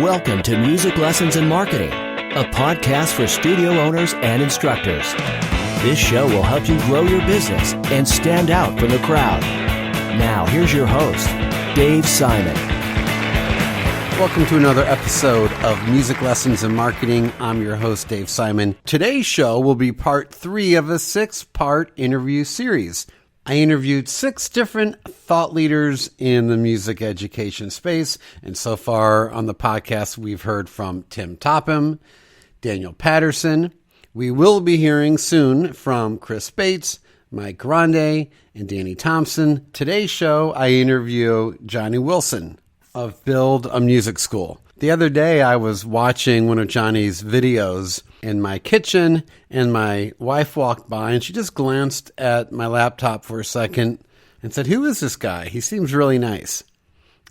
Welcome to Music Lessons in Marketing, a podcast for studio owners and instructors. This show will help you grow your business and stand out from the crowd. Now, here's your host, Dave Simon. Welcome to another episode of Music Lessons in Marketing. I'm your host, Dave Simon. Today's show will be part 3 of a 6-part interview series. I interviewed 6 different thought leaders in the music education space. And so far on the podcast, we've heard from Tim Topham, Daniel Patterson. We will be hearing soon from Chris Bates, Mike Grande, and Danny Thompson. Today's show, I interview Jonny Wilson of Build a Music School. The other day, I was watching one of Jonny's videos in my kitchen, and my wife walked by, and she just glanced at my laptop for a second and said, "Who is this guy? He seems really nice."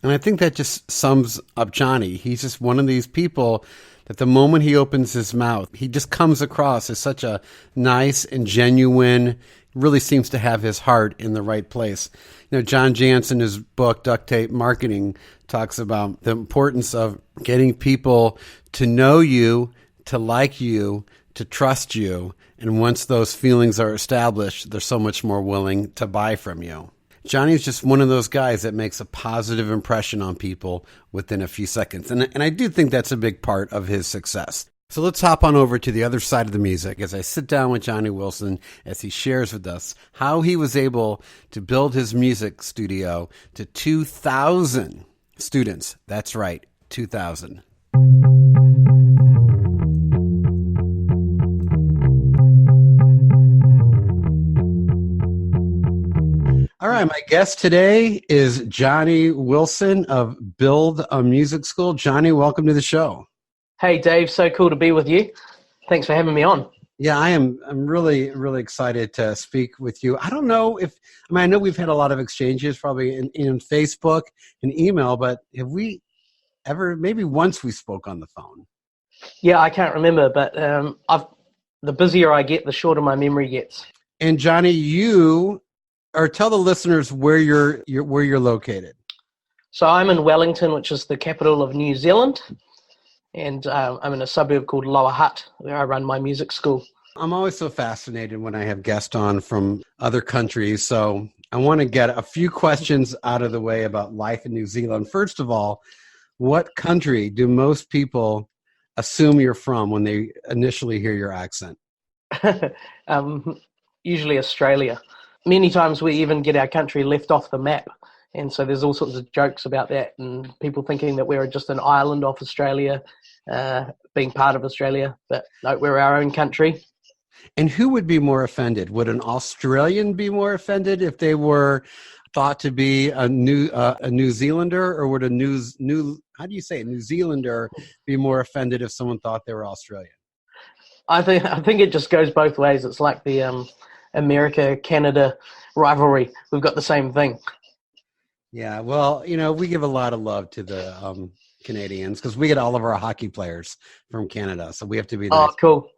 And I think that just sums up Jonny. He's just one of these people that the moment he opens his mouth, he just comes across as such a nice and genuine, really seems to have his heart in the right place. You know, John Jantsch, in his book, Duct Tape Marketing, talks about the importance of getting people to know you, to like you, to trust you. And once those feelings are established, they're so much more willing to buy from you. Jonny's just one of those guys that makes a positive impression on people within a few seconds. And I do think that's a big part of his success. So let's hop on over to the other side of the music as I sit down with Jonny Wilson as he shares with us how he was able to build his music studio to 2,000 students. That's right, 2,000. All right, my guest today is Jonny Wilson of Build a Music School. Jonny, welcome to the show. Hey, Dave. So cool to be with you. Thanks for having me on. Yeah, I'm really, really excited to speak with you. I don't know I know we've had a lot of exchanges probably in Facebook and email, but have we ever, maybe once we spoke on the phone? Yeah, I can't remember, but the busier I get, the shorter my memory gets. And Jonny, tell the listeners where you're located. So I'm in Wellington, which is the capital of New Zealand. And I'm in a suburb called Lower Hutt, where I run my music school. I'm always so fascinated when I have guests on from other countries. So I want to get a few questions out of the way about life in New Zealand. First of all, what country do most people assume you're from when they initially hear your accent? Usually Australia. Many times we even get our country left off the map. And so there's all sorts of jokes about that and people thinking that we're just an island off Australia, being part of Australia, but no, we're our own country. And who would be more offended? Would an Australian be more offended if they were thought to be a New Zealander, or would a New Zealander be more offended if someone thought they were Australian? I think it just goes both ways. It's like the America-Canada rivalry. We've got the same thing. Yeah, well, we give a lot of love to the Canadians because we get all of our hockey players from Canada, so we have to be nice. Oh, cool.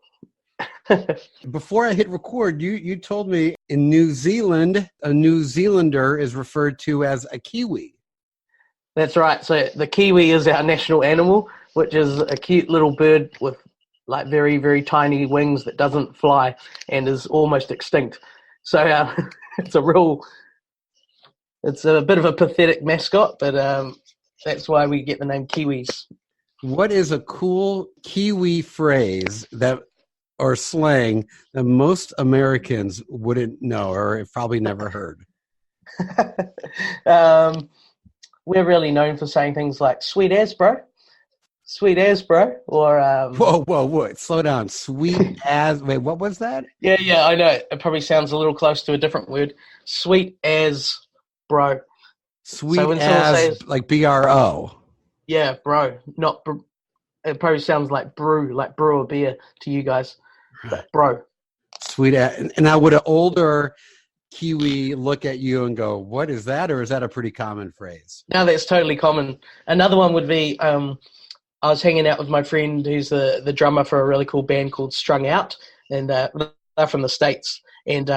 Before I hit record, you told me in New Zealand, a New Zealander is referred to as a Kiwi. That's right. So the Kiwi is our national animal, which is a cute little bird with like very, very tiny wings that doesn't fly and is almost extinct. So it's a bit of a pathetic mascot, but that's why we get the name Kiwis. What is a cool Kiwi phrase or slang that most Americans wouldn't know or have probably never heard? We're really known for saying things like "sweet as bro," "sweet as bro," or Whoa! Slow down. Sweet as. Wait, what was that? Yeah, I know. It probably sounds a little close to a different word. Sweet as bro. Sweet so as, says, like BRO. Yeah, bro. Not. It probably sounds like brew a beer to you guys. Right. Bro. Sweet as. And now, would an older Kiwi look at you and go, "What is that?" Or is that a pretty common phrase? No, that's totally common. Another one would be, I was hanging out with my friend who's the drummer for a really cool band called Strung Out, and they're from the States. And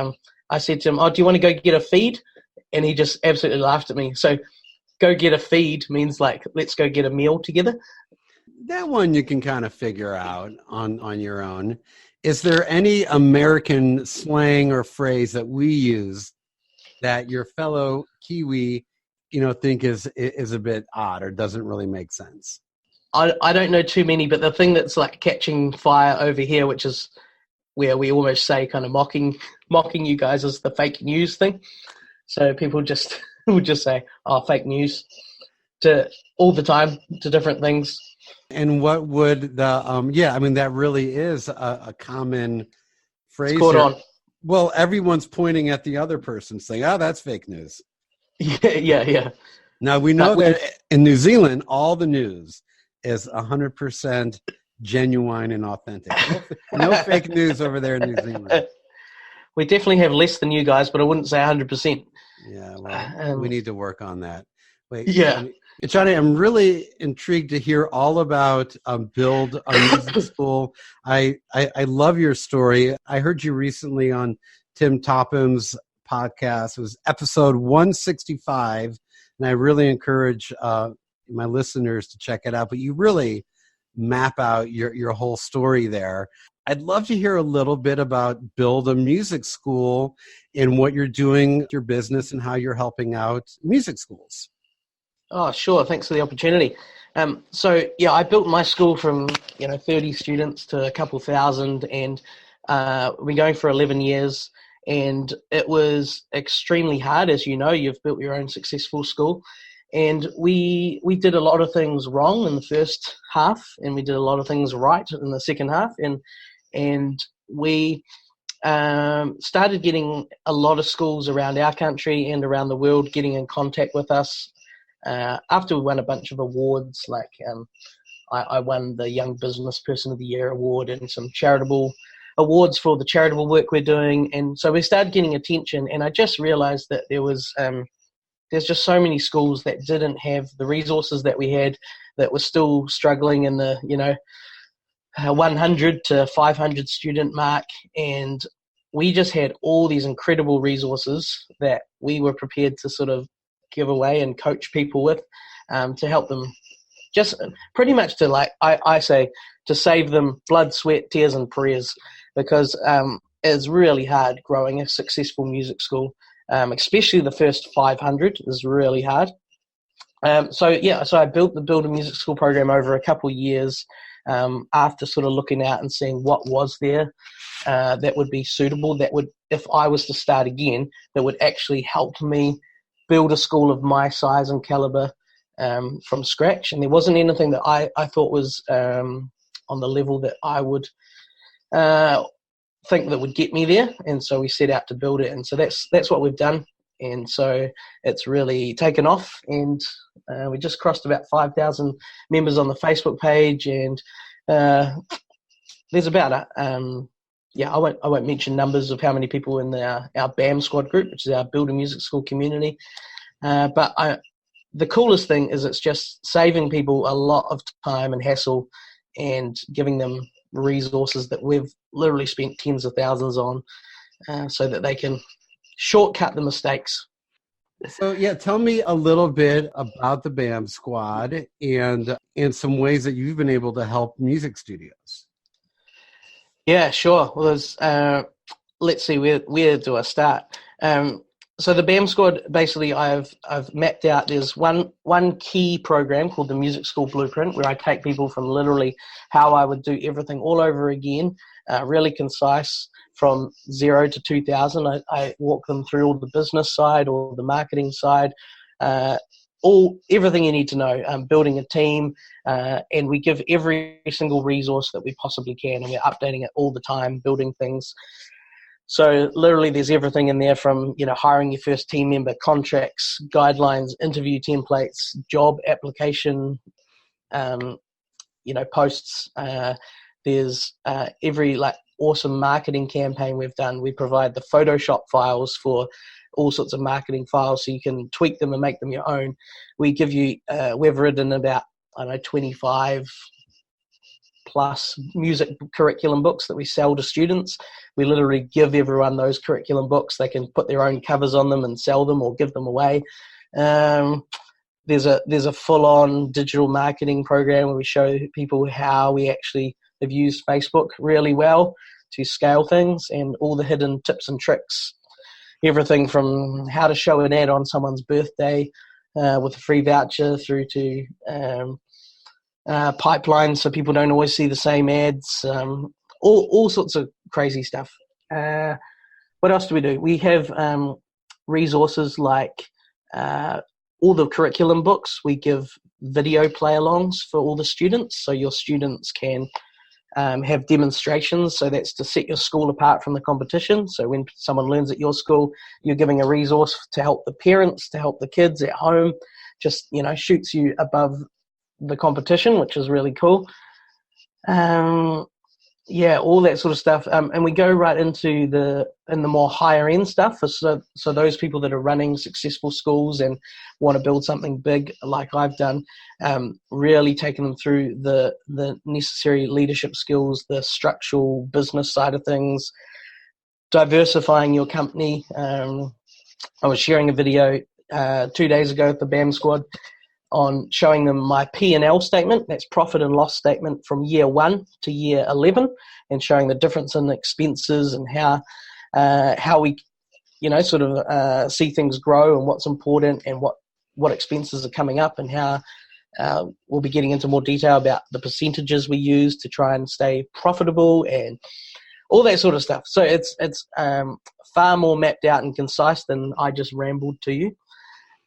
I said to him, "Oh, do you want to go get a feed?" And he just absolutely laughed at me. So go get a feed means like, let's go get a meal together. That one you can kind of figure out on your own. Is there any American slang or phrase that we use that your fellow Kiwi, think is a bit odd or doesn't really make sense? I don't know too many, but the thing that's like catching fire over here, which is where we almost say kind of mocking you guys, is the fake news thing. So people just will just say, "Oh, fake news," to all the time to different things. And what would that really is a common phrase. It's caught on. Well, everyone's pointing at the other person saying, "Oh, that's fake news." Yeah. Now we know that in New Zealand, all the news is 100% genuine and authentic. No fake news over there in New Zealand. We definitely have less than you guys, but I wouldn't say 100%. Yeah, well, we need to work on that. Wait, yeah. Jonny, I'm really intrigued to hear all about Build a Music School. I love your story. I heard you recently on Tim Topham's podcast. It was episode 165, and I really encourage my listeners to check it out. But you really map out your whole story there. I'd love to hear a little bit about Build a Music School and what you're doing, your business, and how you're helping out music schools. Oh, sure. Thanks for the opportunity. I built my school from 30 students to a couple thousand, and we've been going for 11 years. And it was extremely hard, as you know. You've built your own successful school, and we did a lot of things wrong in the first half, and we did a lot of things right in the second half, and we started getting a lot of schools around our country and around the world getting in contact with us. After we won a bunch of awards, like I won the Young Business Person of the Year award and some charitable awards for the charitable work we're doing, and so we started getting attention. And I just realized that there's just so many schools that didn't have the resources that we had, that were still struggling in the 100 to 500 student mark, and we just had all these incredible resources that we were prepared to sort of give away and coach people with, to help them, just pretty much to, like I say, to save them blood, sweat, tears and prayers, because it's really hard growing a successful music school, especially the first 500 is really hard. So I built the Build a Music School program over a couple of years, after sort of looking out and seeing what was there that would be suitable, that would, if I was to start again, that would actually help me build a school of my size and caliber from scratch. And there wasn't anything that I thought was on the level that I would think that would get me there. And so we set out to build it. And so that's what we've done. And so it's really taken off. And we just crossed about 5,000 members on the Facebook page. And there's about I won't mention numbers of how many people in our BAM squad group, which is our Build a Music School community. But the coolest thing is it's just saving people a lot of time and hassle, and giving them resources that we've literally spent tens of thousands on, so that they can shortcut the mistakes. So tell me a little bit about the BAM squad and some ways that you've been able to help music studios. Yeah, sure. Well, there's, let's see, where do I start? So the BAM squad, basically, I've mapped out. There's one key program called the Music School Blueprint, where I take people from literally how I would do everything all over again, really concise, from 0 to 2,000. I walk them through all the business side, all the marketing side, everything you need to know, building a team, and we give every single resource that we possibly can, and we're updating it all the time, building things. So literally there's everything in there from, hiring your first team member, contracts, guidelines, interview templates, job application, posts. There's every awesome marketing campaign we've done. We provide the Photoshop files for all sorts of marketing files, so you can tweak them and make them your own. We give you, we've written about, 25 plus music curriculum books that we sell to students. We literally give everyone those curriculum books. They can put their own covers on them and sell them or give them away. there's a full-on digital marketing program where we show people how we actually have used Facebook really well to scale things, and all the hidden tips and tricks, everything from how to show an ad on someone's birthday with a free voucher through to pipelines so people don't always see the same ads, all sorts of crazy stuff. What else do we do? We have resources like all the curriculum books. We give video play-alongs for all the students, so your students can have demonstrations. So that's to set your school apart from the competition. So when someone learns at your school, you're giving a resource to help the parents, to help the kids at home, just, shoots you above the competition, which is really cool. All that sort of stuff. And we go right into the more higher end stuff. So those people that are running successful schools and want to build something big like I've done, really taking them through the necessary leadership skills, the structural business side of things, diversifying your company. I was sharing a video 2 days ago with the BAM squad on showing them my P&L statement, that's profit and loss statement from year 1 to year 11, and showing the difference in expenses and how we, see things grow and what's important and what expenses are coming up, and how we'll be getting into more detail about the percentages we use to try and stay profitable and all that sort of stuff. So it's far more mapped out and concise than I just rambled to you,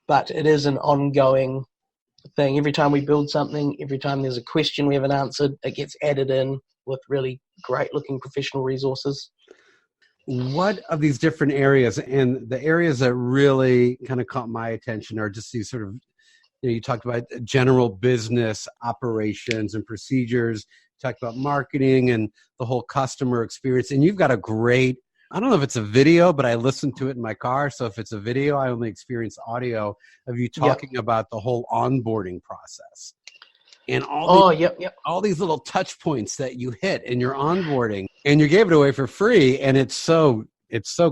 but it is an ongoing thing. Every time we build something, every time there's a question we haven't answered, it gets added in with really great looking professional resources. What of these different areas, and the areas that really kind of caught my attention are just these sort of, you talked about general business operations and procedures, you talked about marketing and the whole customer experience, and you've got a great, I don't know if it's a video, but I listened to it in my car. So if it's a video, I only experience audio of you talking about the whole onboarding process and all these little touch points that you hit in your onboarding, and you gave it away for free. And it's so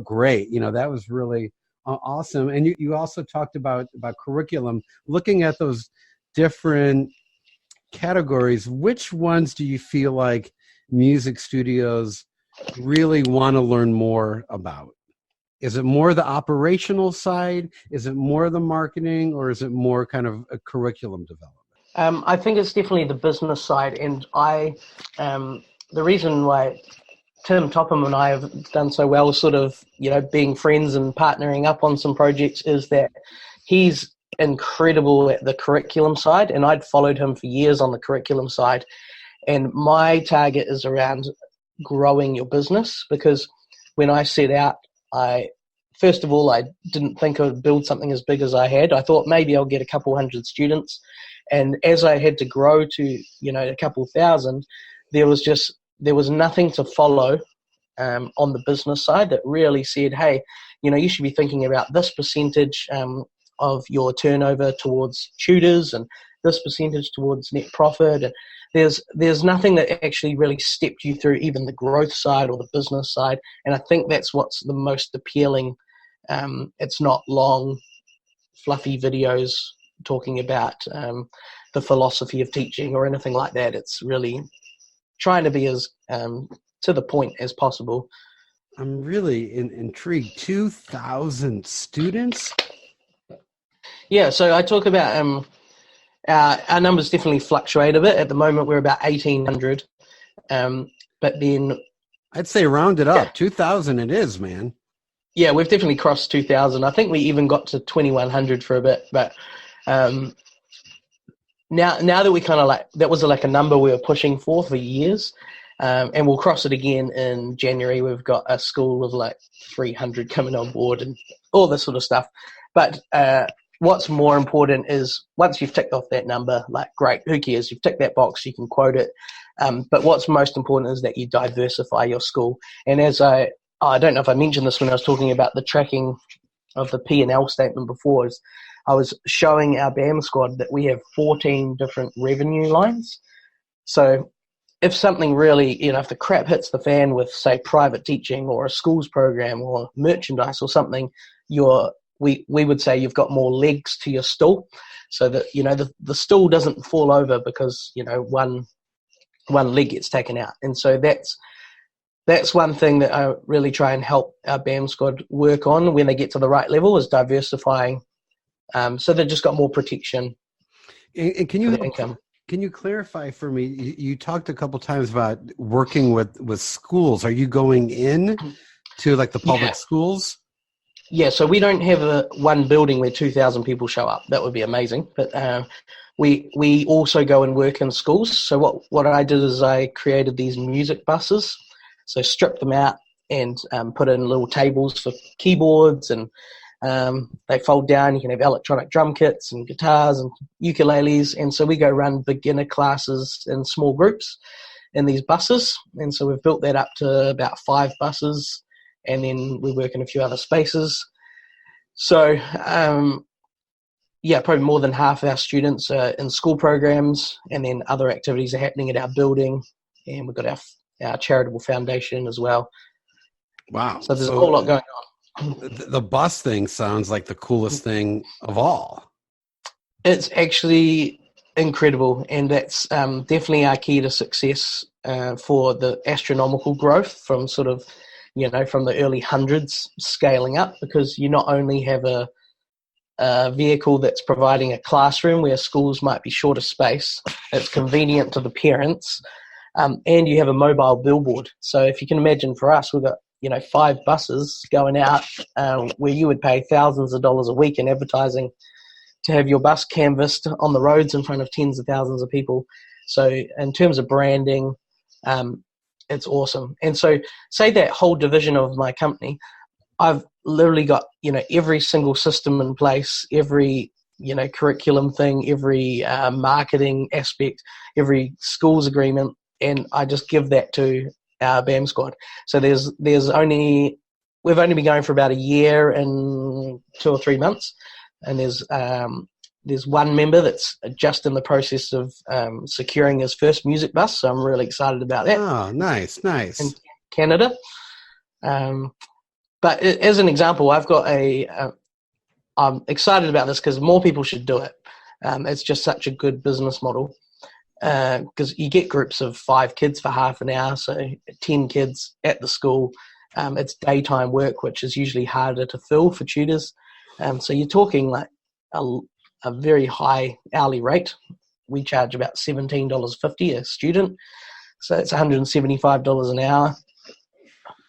great. That was really awesome. And you also talked about curriculum, looking at those different categories. Which ones do you feel like music studios really want to learn more about? Is it more the operational side? Is it more the marketing, or is it more kind of a curriculum development? I think it's definitely the business side, and the reason why Tim Topham and I have done so well, sort of, being friends and partnering up on some projects, is that he's incredible at the curriculum side, and I'd followed him for years on the curriculum side. And my target is around growing your business, because when I set out, first of all, I didn't think I would build something as big as I had. I thought maybe I'll get a couple hundred students. And as I had to grow to, a couple thousand, there was nothing to follow on the business side that really said, hey, you should be thinking about this percentage of your turnover towards tutors and this percentage towards net profit. And there's nothing that actually really stepped you through even the growth side or the business side. And I think that's what's the most appealing. It's not long, fluffy videos talking about the philosophy of teaching or anything like that. It's really trying to be as to the point as possible. I'm really intrigued. 2,000 students? Yeah, so I talk about our numbers definitely fluctuate a bit. At the moment, we're about 1,800. But then I'd say round it up. 2,000 it is, man. Yeah, we've definitely crossed 2,000. I think we even got to 2,100 for a bit. But now that we kind of that was like a number we were pushing for years. And we'll cross it again in January. We've got a school of like 300 coming on board and all this sort of stuff. But what's more important is once you've ticked off that number, like, great, who cares? You've ticked that box, you can quote it. But what's most important is that you diversify your school. And as I don't know if I mentioned this when I was talking about the tracking of the P&L statement before, is I was showing our BAM squad that we have 14 different revenue lines. So if something really, if the crap hits the fan with, say, private teaching or a schools program or merchandise or something, your we would say you've got more legs to your stool, so that the stool doesn't fall over because one leg gets taken out. And so that's one thing that I really try and help our BAM squad work on when they get to the right level, is diversifying, so they've just got more protection. And can you clarify for me? You talked a couple times about working with schools. Are you going in to like the public schools? Yeah, so we don't have one building where 2,000 people show up. That would be amazing. But we also go and work in schools. So what I did is I created these music buses. So stripped them out and put in little tables for keyboards, and they fold down. You can have electronic drum kits and guitars and ukuleles. And so we go run beginner classes in small groups in these buses. And so we've built that up to about 5 buses. And then we work in a few other spaces. So, probably more than half of our students are in school programs, and then other activities are happening at our building. And we've got our charitable foundation as well. Wow. So there's a whole lot going on. The bus thing sounds like the coolest thing of all. It's actually incredible, and that's definitely our key to success for the astronomical growth from sort of from the early hundreds scaling up, because you not only have a vehicle that's providing a classroom where schools might be short of space, it's convenient to the parents, and you have a mobile billboard. So if you can imagine, for us, we've got 5 buses going out where you would pay thousands of dollars a week in advertising to have your bus canvassed on the roads in front of tens of thousands of people. So in terms of branding, it's awesome. And so say that whole division of my company, I've literally got, every single system in place, every, curriculum thing, every marketing aspect, every schools agreement, and I just give that to our BAM squad. So we've only been going for about a year and 2 or 3 months, and there's one member that's just in the process of securing his first music bus, so I'm really excited about that. Oh, nice. In Canada. But as an example, I've got I'm excited about this because more people should do it. It's just such a good business model, because you get groups of 5 kids for half an hour, so 10 kids at the school. It's daytime work, which is usually harder to fill for tutors. So you're talking like a very high hourly rate. We charge about $17.50 a student, so it's $175 an hour.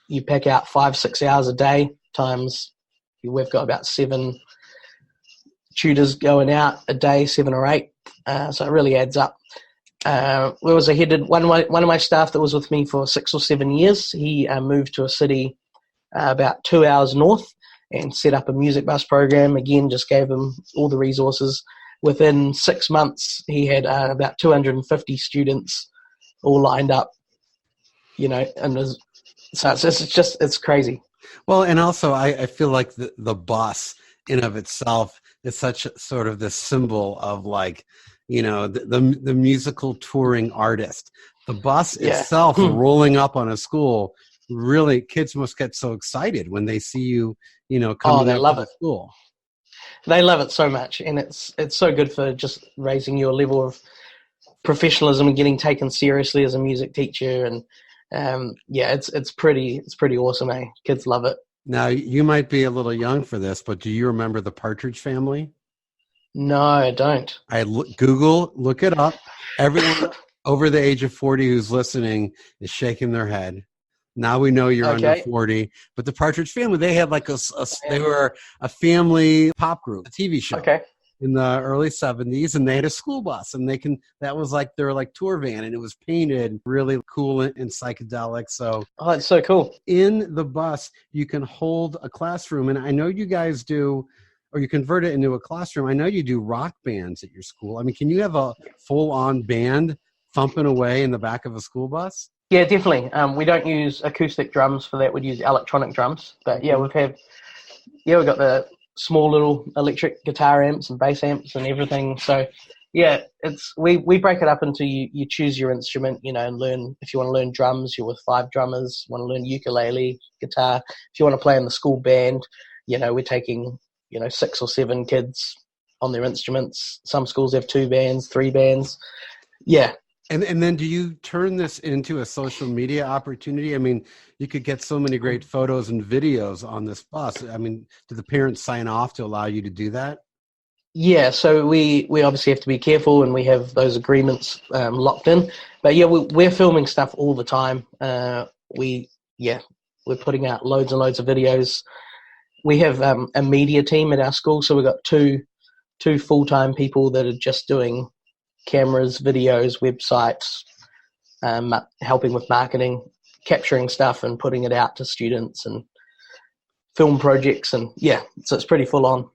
You pack out 5-6 hours a day times, we've got about 7 tutors going out a day, 7 or 8. So it really adds up. One of my staff that was with me for 6 or 7 years, he moved to a city about 2 hours north and set up a music bus program. Again, just gave him all the resources. Within 6 months, he had about 250 students all lined up, and so it's crazy. Well, and also I feel like the bus in of itself is such sort of the symbol of like, the musical touring artist. The bus itself rolling up on a school, really, kids must get so excited when they see you, coming out to school. They love it so much, and it's so good for just raising your level of professionalism and getting taken seriously as a music teacher. And it's pretty awesome, eh? Kids love it. Now, you might be a little young for this, but do you remember the Partridge Family? No, I don't. Look it up. Everyone over the age of 40 who's listening is shaking their head. Now we know you're under 40. But the Partridge Family, they had like they were a family pop group, a TV show in the early 70s, and they had a school bus, and that was like their like tour van, and it was painted really cool and psychedelic. So it's so cool. In the bus, you can hold a classroom, and I know you guys do, or you convert it into a classroom. I know you do rock bands at your school. I mean, can you have a full-on band thumping away in the back of a school bus? Yeah, definitely. We don't use acoustic drums for that. We'd use electronic drums. But yeah, we've got the small little electric guitar amps and bass amps and everything. So yeah, we break it up into you choose your instrument, and learn. If you want to learn drums, you're with 5 drummers. Want to learn ukulele, guitar. If you want to play in the school band, we're taking 6 or 7 kids on their instruments. Some schools have 2 bands, 3 bands. Yeah. And then do you turn this into a social media opportunity? I mean, you could get so many great photos and videos on this bus. I mean, do the parents sign off to allow you to do that? Yeah, so we obviously have to be careful, and we have those agreements locked in. But yeah, we're filming stuff all the time. We're putting out loads and loads of videos. We have a media team at our school, so we've got two full-time people that are just doing cameras, videos, websites, helping with marketing, capturing stuff and putting it out to students, and film projects, and so it's pretty full on.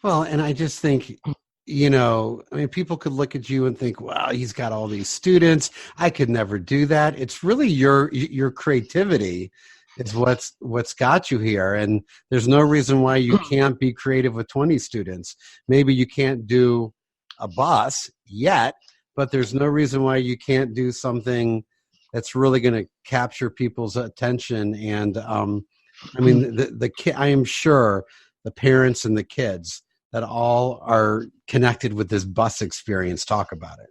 Well, and I just think, people could look at you and think, wow, he's got all these students. I could never do that. It's really your creativity is what's got you here. And there's no reason why you can't be creative with 20 students. Maybe you can't do a bus yet, but there's no reason why you can't do something that's really going to capture people's attention. And I am sure the parents and the kids that all are connected with this bus experience talk about it.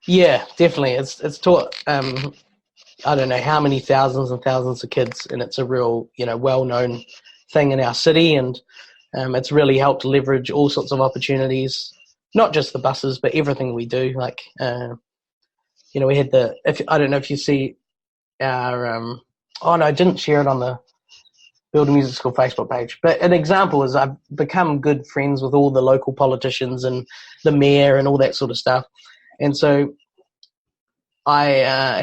Yeah, definitely. It's taught, I don't know how many thousands and thousands of kids, and it's a real, well-known thing in our city, and it's really helped leverage all sorts of opportunities, not just the buses, but everything we do. Like, we had I don't know if you see our, I didn't share it on the Build a Music School Facebook page. But an example is I've become good friends with all the local politicians and the mayor and all that sort of stuff. And so I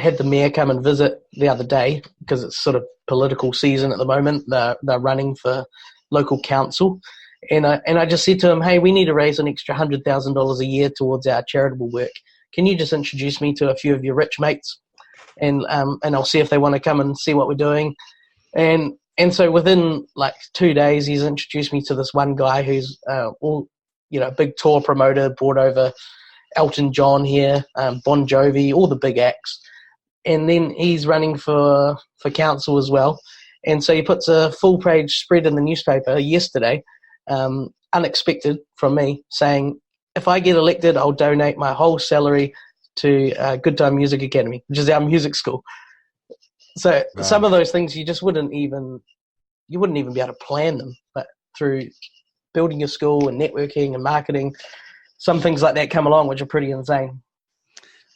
had the mayor come and visit the other day because it's sort of political season at the moment. They're running for local council. And I just said to him, hey, we need to raise an extra $100,000 a year towards our charitable work. Can you just introduce me to a few of your rich mates? And I'll see if they want to come and see what we're doing. And so within like 2 days, he's introduced me to this one guy who's a big tour promoter, brought over Elton John here, Bon Jovi, all the big acts. And then he's running for council as well. And so he puts a full-page spread in the newspaper yesterday, unexpected from me, saying, if I get elected, I'll donate my whole salary to Good Time Music Academy, which is our music school. So some of those things you just wouldn't even be able to plan them, but through building your school and networking and marketing, some things like that come along, which are pretty insane.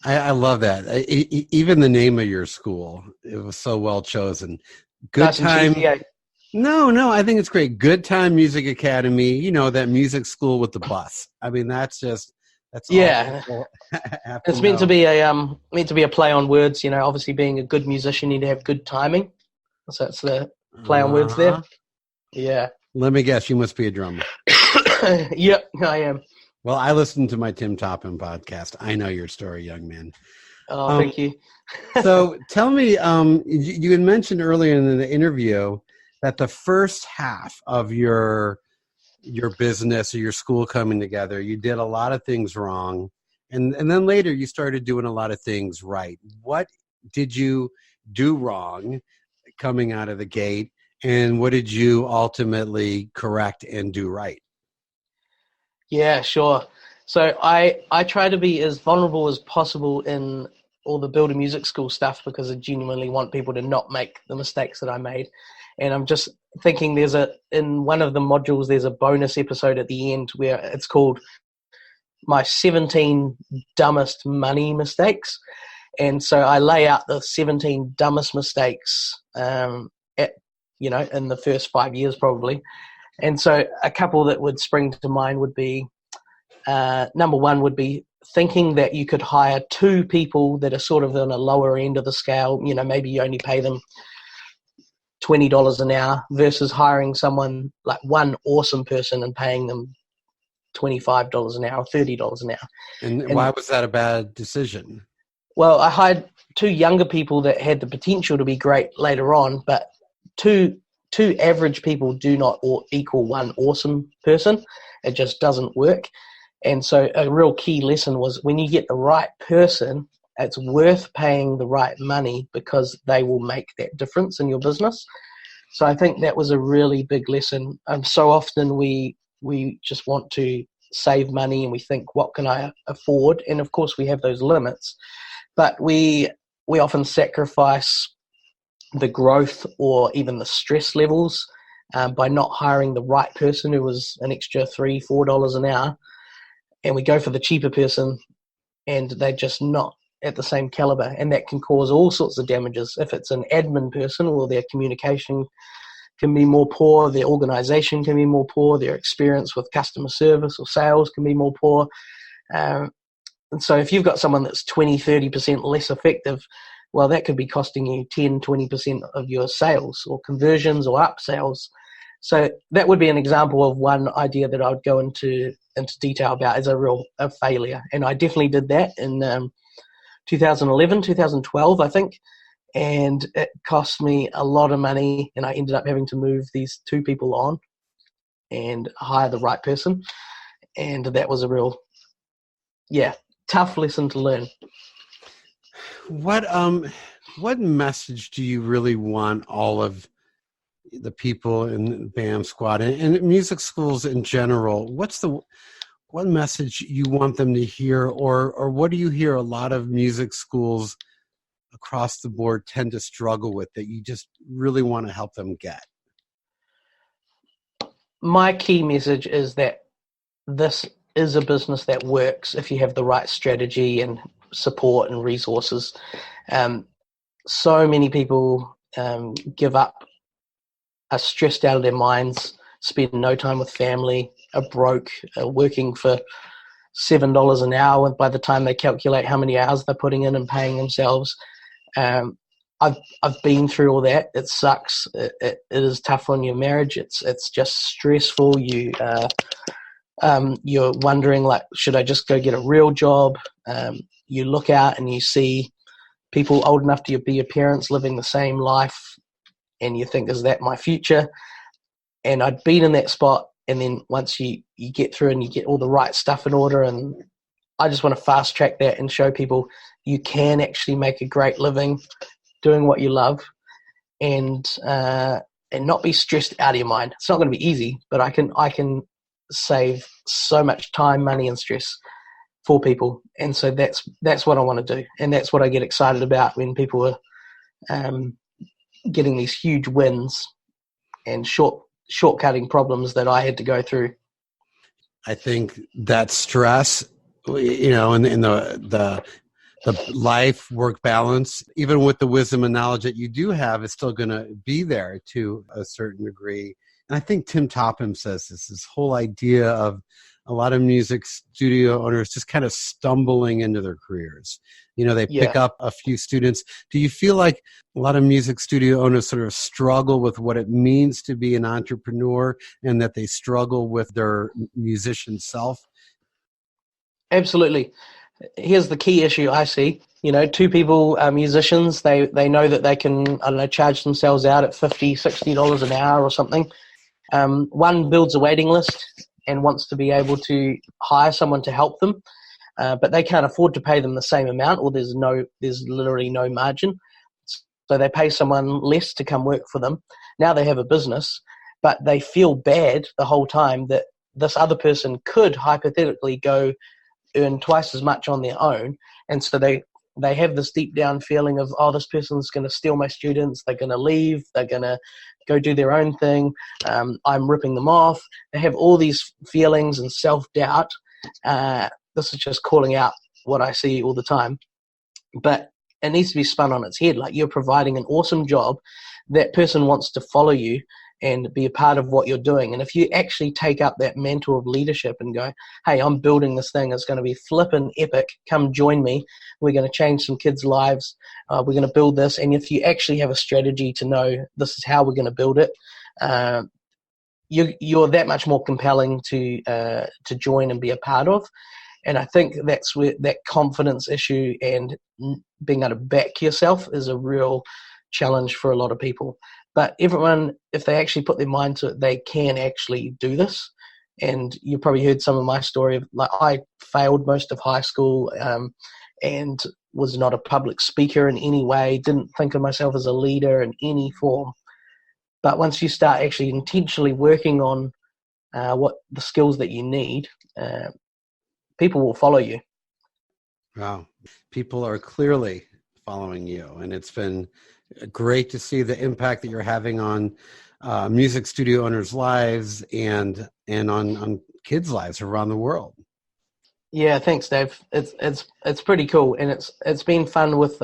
I love that. Even the name of your school, it was so well chosen. Good Time. No, I think it's great. Good Time Music Academy. That music school with the bus. I mean, that's it's meant to be a play on words. Obviously being a good musician, you need to have good timing. So it's the play on words there. Yeah. Let me guess, you must be a drummer. Yep, I am. Well, I listened to my Tim Toppin podcast. I know your story, young man. Oh, thank you. So tell me, you had mentioned earlier in the interview that the first half of your business or your school coming together, you did a lot of things wrong. And then later you started doing a lot of things right. What did you do wrong coming out of the gate? And what did you ultimately correct and do right? Yeah, sure. So I try to be as vulnerable as possible in all the Build a Music School stuff because I genuinely want people to not make the mistakes that I made. And I'm just thinking in one of the modules, there's a bonus episode at the end where it's called My 17 Dumbest Money Mistakes. And so I lay out the 17 dumbest mistakes, in the first 5 years probably. And so a couple that would spring to mind would be, number one would be thinking that you could hire 2 people that are sort of on a lower end of the scale. Maybe you only pay them $20 an hour versus hiring someone like one awesome person and paying them $25 an hour, $30 an hour. And why was that a bad decision? Well, I hired 2 younger people that had the potential to be great later on, but two average people do not equal one awesome person. It just doesn't work. And so a real key lesson was when you get the right person, it's worth paying the right money because they will make that difference in your business. So I think that was a really big lesson. So often we just want to save money and we think, what can I afford? And of course we have those limits, but we often sacrifice the growth or even the stress levels by not hiring the right person who was an extra $3-4 an hour, and we go for the cheaper person and they're just not at the same caliber, and that can cause all sorts of damages. If it's an admin person, well, their communication can be more poor, their organization can be more poor, their experience with customer service or sales can be more poor. And so if you've got someone that's 20-30% less effective, well, that could be costing you 10-20% of your sales or conversions or upsells. So that would be an example of one idea that I would go into detail about as a failure. And I definitely did that in 2011, 2012, I think. And it cost me a lot of money, and I ended up having to move these 2 people on and hire the right person. And that was a real, tough lesson to learn. What message do you really want all of the people in BAM Squad and music schools in general? What message you want them to hear, or what do you hear a lot of music schools across the board tend to struggle with that you just really want to help them get? My key message is that this is a business that works if you have the right strategy and support and resources. So many people give up, are stressed out of their minds, spend no time with family, are broke, working for $7 an hour by the time they calculate how many hours they're putting in and paying themselves. I've been through all that. It sucks. It is tough on your marriage. It's just stressful. You're wondering, like, should I just go get a real job? You look out and you see people old enough to be your parents living the same life, and you think, is that my future? And I'd been in that spot, and then once you get through and you get all the right stuff in order, and I just want to fast track that and show people you can actually make a great living doing what you love, and not be stressed out of your mind. It's not going to be easy, but I can save so much time, money, and stress for people. And so that's what I want to do, and that's what I get excited about when people are getting these huge wins and shortcutting problems that I had to go through. I think that stress, in the life work balance, even with the wisdom and knowledge that you do have, is still going to be there to a certain degree. And I think Tim Topham says this whole idea of a lot of music studio owners just kind of stumbling into their careers. They pick up a few students. Do you feel like a lot of music studio owners sort of struggle with what it means to be an entrepreneur, and that they struggle with their musician self? Absolutely. Here's the key issue I see. 2 people are musicians. They know that they can, charge themselves out at $50-$60 an hour or something. One builds a waiting list and wants to be able to hire someone to help them, but they can't afford to pay them the same amount, or there's literally no margin. So they pay someone less to come work for them. Now they have a business, but they feel bad the whole time that this other person could hypothetically go earn twice as much on their own. And so they have this deep down feeling of, this person's going to steal my students. They're going to leave. They're going to go do their own thing. I'm ripping them off. They have all these feelings and self-doubt. This is just calling out what I see all the time. But it needs to be spun on its head. Like, you're providing an awesome job. That person wants to follow you and be a part of what you're doing. And if you actually take up that mantle of leadership and go, hey, I'm building this thing, it's going to be flippin' epic, come join me, we're going to change some kids' lives, we're going to build this. And if you actually have a strategy to know this is how we're going to build it, you're that much more compelling to join and be a part of. And I think that's where that confidence issue and being able to back yourself is a real challenge for a lot of people. But everyone, if they actually put their mind to it, they can actually do this. And you probably heard some of my story of, like, I failed most of high school and was not a public speaker in any way, didn't think of myself as a leader in any form. But once you start actually intentionally working on what the skills that you need, people will follow you. Wow. People are clearly following you, and it's been great to see the impact that you're having on music studio owners' lives and on kids' lives around the world. Yeah, thanks, Dave. It's pretty cool, and it's been fun with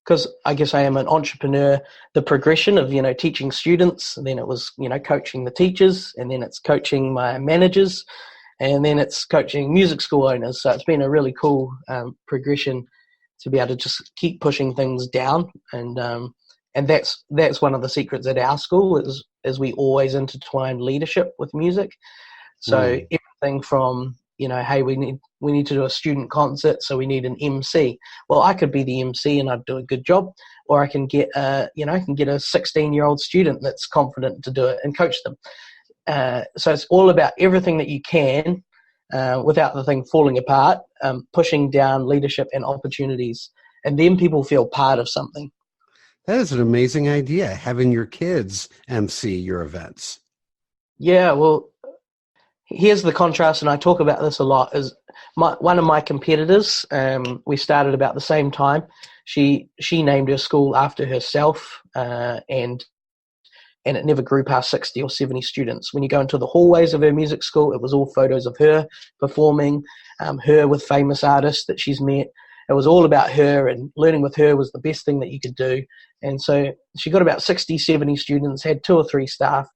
because I guess I am an entrepreneur. The progression of teaching students, and then it was coaching the teachers, and then it's coaching my managers, and then it's coaching music school owners. So it's been a really cool progression to be able to just keep pushing things down, and that's one of the secrets at our school is we always intertwine leadership with music. So everything from hey, we need to do a student concert, so we need an MC. Well, I could be the MC and I'd do a good job, or I can get a 16-year-old student that's confident to do it and coach them. So it's all about everything that you can, without the thing falling apart, pushing down leadership and opportunities, and then people feel part of something. That is an amazing idea, having your kids MC your events. Yeah, well, here's the contrast, and I talk about this a lot, is one of my competitors, we started about the same time. She named her school after herself, and it never grew past 60 or 70 students. When you go into the hallways of her music school, it was all photos of her performing, her with famous artists that she's met. It was all about her, and learning with her was the best thing that you could do. And so she got about 60, 70 students, had 2 or 3 staff.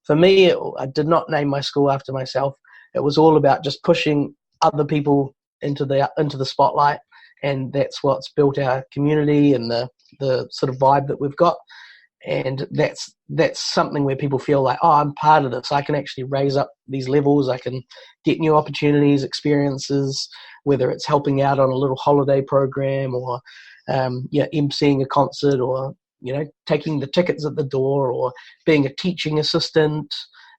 For me, I did not name my school after myself. It was all about just pushing other people into the spotlight, and that's what's built our community and the sort of vibe that we've got. And that's something where people feel like, oh, I'm part of this. I can actually raise up these levels. I can get new opportunities, experiences, whether it's helping out on a little holiday program or emceeing a concert, or taking the tickets at the door, or being a teaching assistant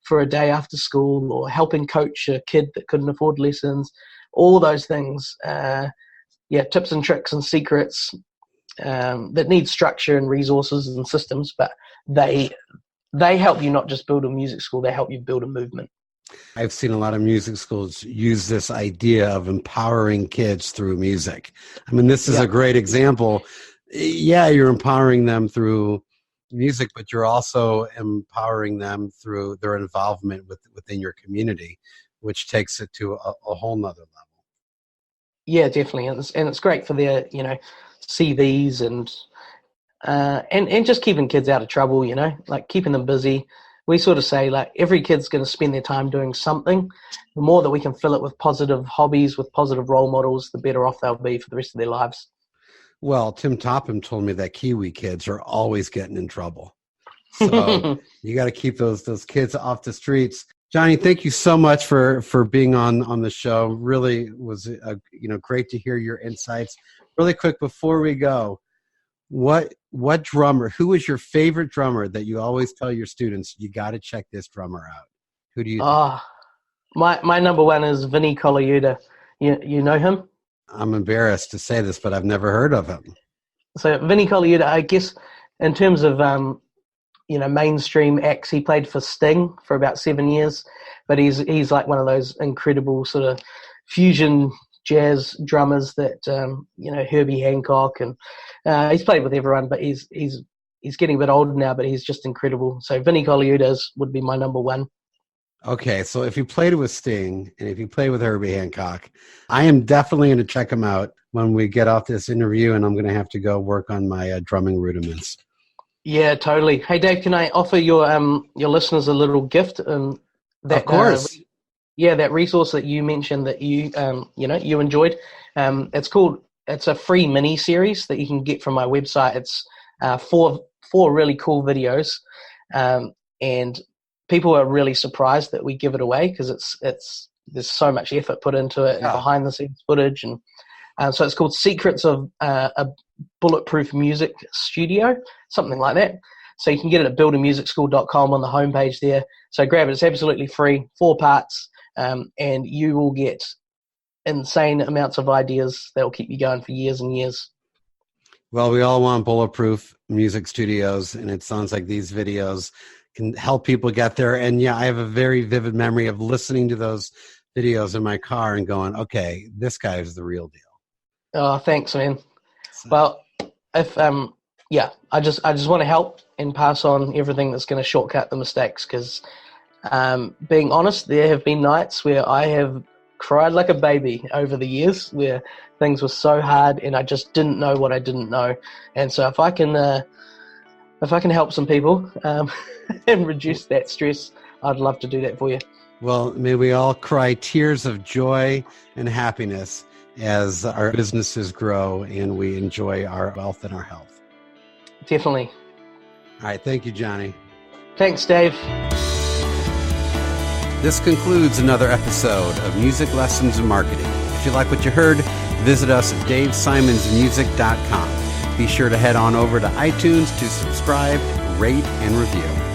for a day after school, or helping coach a kid that couldn't afford lessons. All those things, tips and tricks and secrets that need structure and resources and systems, but they help you not just build a music school, they help you build a movement. I've seen a lot of music schools use this idea of empowering kids through music. I mean, this is a great example. Yeah, you're empowering them through music, but you're also empowering them through their involvement within your community, which takes it to a whole nother level. Yeah, definitely, and it's great for their CVs and just keeping kids out of trouble. Like keeping them busy. We sort of say like every kid's going to spend their time doing something. The more that we can fill it with positive hobbies, with positive role models, the better off they'll be for the rest of their lives. Well, Tim Topham told me that Kiwi kids are always getting in trouble. So you got to keep those kids off the streets. Jonny, thank you so much for being on the show. Really was great to hear your insights. Really quick before we go, what drummer? Who is your favorite drummer that you always tell your students you got to check this drummer out? Who do you? My number one is Vinny Colaiuta. You know him? I'm embarrassed to say this, but I've never heard of him. So Vinny Colaiuta, I guess, in terms of mainstream acts, he played for Sting for about 7 years, but he's like one of those incredible sort of fusion jazz drummers that Herbie Hancock, and he's played with everyone, but he's getting a bit older now, but he's just incredible. So Vinny Colaiuta would be my number one. Okay, so if you played with Sting and if you played with Herbie Hancock, I am definitely going to check him out when we get off this interview, and I'm going to have to go work on my drumming rudiments. Yeah, totally. Hey, Dave, can I offer your listeners a little gift? Of course. That resource that you mentioned that you you enjoyed. It's a free mini series that you can get from my website. It's four really cool videos, and people are really surprised that we give it away because there's so much effort put into it and behind the scenes footage, and so it's called Secrets of a Bulletproof Music Studio, something like that. So you can get it at buildamusicschool.com on the homepage there. So grab it. It's absolutely free, 4 parts, and you will get insane amounts of ideas that will keep you going for years and years. Well, we all want bulletproof music studios, and it sounds like these videos can help people get there. And yeah, I have a very vivid memory of listening to those videos in my car and going, okay, this guy is the real deal. Oh, thanks, man. So, Well, if I just want to help and pass on everything that's going to shortcut the mistakes. Because, being honest, there have been nights where I have cried like a baby over the years, where things were so hard and I just didn't know what I didn't know. And so if I can help some people and reduce that stress, I'd love to do that for you. well, may we all cry tears of joy and happiness as our businesses grow and we enjoy our wealth and our health. Definitely. All right. Thank you, Jonny. Thanks, Dave. This concludes another episode of Music Lessons in Marketing. If you like what you heard, visit us at davesimonsmusic.com. Be sure to head on over to iTunes to subscribe, rate, and review.